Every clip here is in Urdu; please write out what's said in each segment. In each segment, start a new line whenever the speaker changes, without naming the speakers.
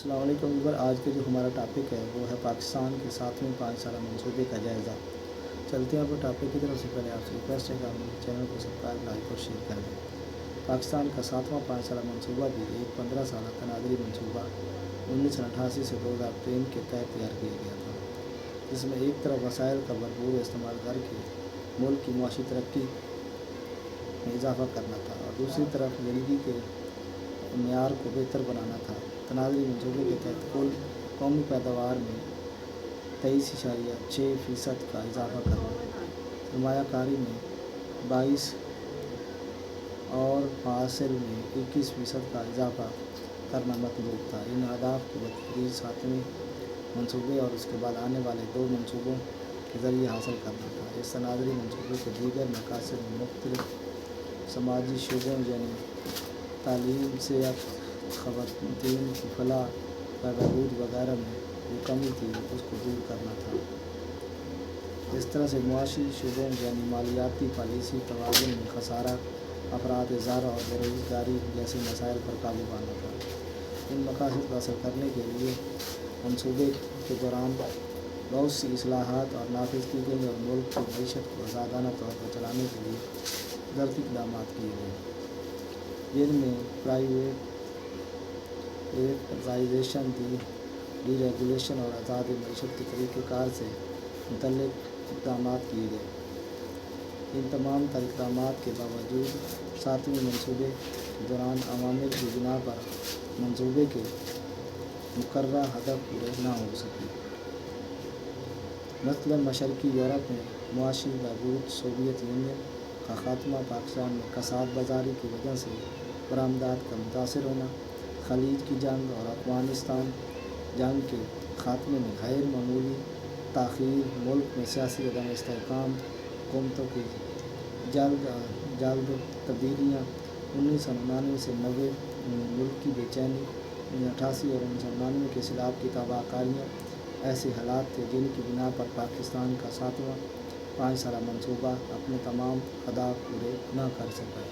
السلام علیکم ویور، آج کے جو ہمارا ٹاپک ہے وہ ہے پاکستان کے 7ویں 5 سالہ منصوبے کا جائزہ۔ چلتے ہیں آپ ٹاپک کی طرف سے پہلے آپ سے ریکویسٹ ہے کہ آپ میرے چینل کو سبسکرائب، لائک اور شیئر کر دیں۔ پاکستان کا 7واں 5 سالہ منصوبہ بھی ایک 15 سالہ تناظری منصوبہ 1988 سے 2003 کے تحت تیار کیا گیا تھا، جس میں ایک طرف وسائل کا بھرپور استعمال کر کے ملک کی معاشی ترقی میں اضافہ کرنا تھا اور دوسری طرف زندگی کے معیار کو بہتر بنانا تھا۔ تناظری منصوبے کے تحت کل قومی پیداوار میں 23.6% کا اضافہ کرنا، سرمایہ کاری میں 22 اور حاصل میں 21% کا اضافہ کرنا مطلوب تھا۔ ان اہداف کو بتدریج 7ویں منصوبے اور اس کے بعد آنے والے 2 منصوبوں کے ذریعے حاصل کرنا تھا۔ اس تناظری منصوبے کے دیگر مقاصد میں مختلف سماجی شعبوں یعنی تعلیم، صحت، خواتین کی فلاح و بہبود وغیرہ میں جو کمی تھی اس کو دور کرنا تھا۔ اس طرح سے معاشی شعبوں یعنی مالیاتی پالیسی توازن میں خسارہ، افراط زر اور بے روزگاری جیسے مسائل پر قابو پانا تھا۔ ان مقاصد کو حاصل کرنے کے لیے منصوبے کے دوران بہت سی اصلاحات اور نافذ کی گئیں اور ملک کی معیشت کو آزادانہ طور پر چلانے کے لیے قدرتی اقدامات کیے گئے، جن میں پرائیویٹائزیشن، ڈی ریگولیشن اور آزاد معیشت کے طریقہ کار سے متعلق اقدامات کیے گئے۔ ان تمام تر اقدامات کے باوجود 7ویں منصوبے کے دوران عوامل کی بنا پر منصوبے کے مقررہ ہدف پورے نہ ہو سکے۔ مثلاً مشرقی یورپ میں معاشی بہبود، سوویت یونین کا خاتمہ، پاکستان میں کساد بازاری کی وجہ سے برآمدات کا متاثر ہونا، خلیج کی جنگ اور افغانستان جنگ کے خاتمے میں غیر معمولی تاخیر، ملک میں سیاسی عدم استحکام، حکومتوں کی جلد تبدیلیاں، 1999 سے 90 میں ملکی بے چینی، 1988 اور 1999 کے سیلاب کی تباہ کاریاں ایسے حالات تھے جن کی بنا پر پاکستان کا 7واں 5 سالہ منصوبہ اپنے تمام اہداف پورے نہ کر سکا۔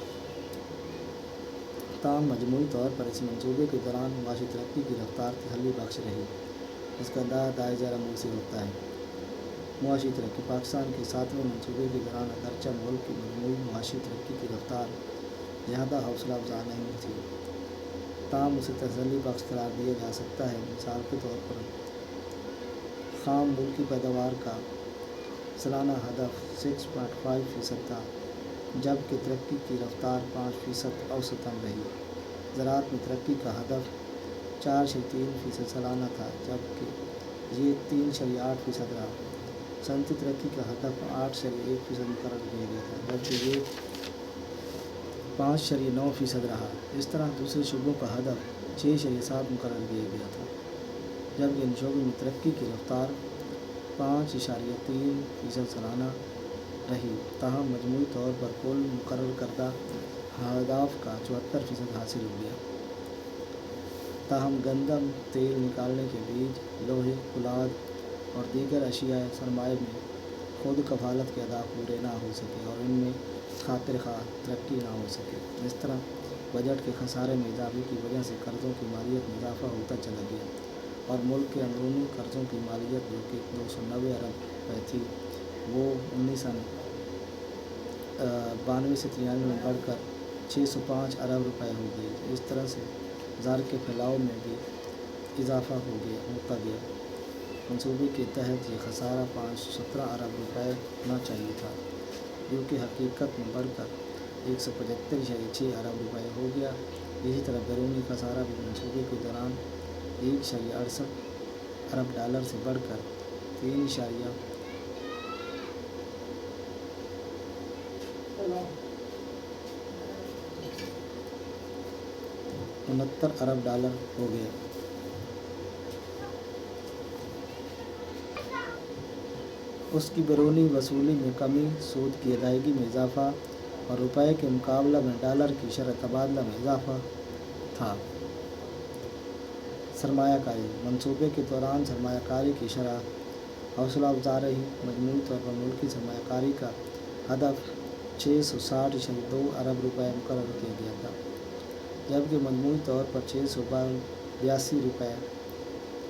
تاہم مجموعی طور پر اس منصوبے کے دوران معاشی ترقی کی رفتار تسلی بخش رہی۔ اس کا اندازہ ذرا منہ سے ہوتا ہے۔ معاشی ترقی: پاکستان کے 7ویں منصوبے کے دوران اگرچہ ملک کی مجموعی معاشی ترقی کی رفتار زیادہ حوصلہ افزا نہیں تھی، تاہم اسے تسلی بخش قرار دیا جا سکتا ہے۔ مثال کے طور پر خام ملکی پیداوار کا سالانہ ہدف 6.5% تھا، جبکہ ترقی کی رفتار 5% اوسطاً رہی۔ زراعت میں ترقی کا ہدف 4.3% سالانہ تھا، جبکہ یہ 3.8% رہا۔ صنعتی ترقی کا ہدف 8.1% مقرر کیا گیا تھا، جبکہ یہ 5.9% رہا۔ اس طرح دوسرے شعبوں کا ہدف 6.7% مقرر کیا گیا تھا، جبکہ ان شعبوں میں ترقی کی رفتار 5.3% سالانہ رہی۔ تاہم مجموعی طور پر کل مقرر کردہ اہداف کا 74% حاصل ہو گیا۔ تاہم گندم تیل نکالنے کے بیج، لوہے، فولاد اور دیگر اشیائے سرمایہ میں خود کفالت کے اہداف پورے نہ ہو سکے اور ان میں خاطر خواہ ترقی نہ ہو سکے۔ اس طرح بجٹ کے خسارے میں اضافے کی وجہ سے قرضوں کی مالیت میں اضافہ ہوتا چلا گیا اور ملک کے اندرونی قرضوں کی مالیت جو کہ 290 ارب روپے تھی، وہ 1992 سے 93 میں بڑھ کر 605 ارب روپے ہو گئی۔ اس طرح سے زر کے پھیلاؤ میں بھی اضافہ ہوتا گیا۔ منصوبے کے تحت یہ خسارہ 517 ارب روپے ہونا چاہیے تھا، جو کہ حقیقت میں بڑھ کر 175.6 ارب روپے ہو گیا۔ اسی طرح بیرونی خسارہ بھی منصوبے کے دوران 1.68 ارب ڈالر سے بڑھ کر 3.69 ارب ڈالر ہو گیا۔ اس کی بیرونی وصولی میں کمی، سود کی ادائیگی میں اضافہ اور روپے کے مقابلہ میں ڈالر کی شرح تبادلہ میں اضافہ تھا۔ سرمایہ کاری: منصوبے کے دوران سرمایہ کاری کی شرح حوصلہ افزا رہی۔ مجموعی طور پر ملکی سرمایہ کاری کا ہدف 660.2 ارب روپے مقرر کیا گیا تھا، جبکہ مجموعی طور پر 682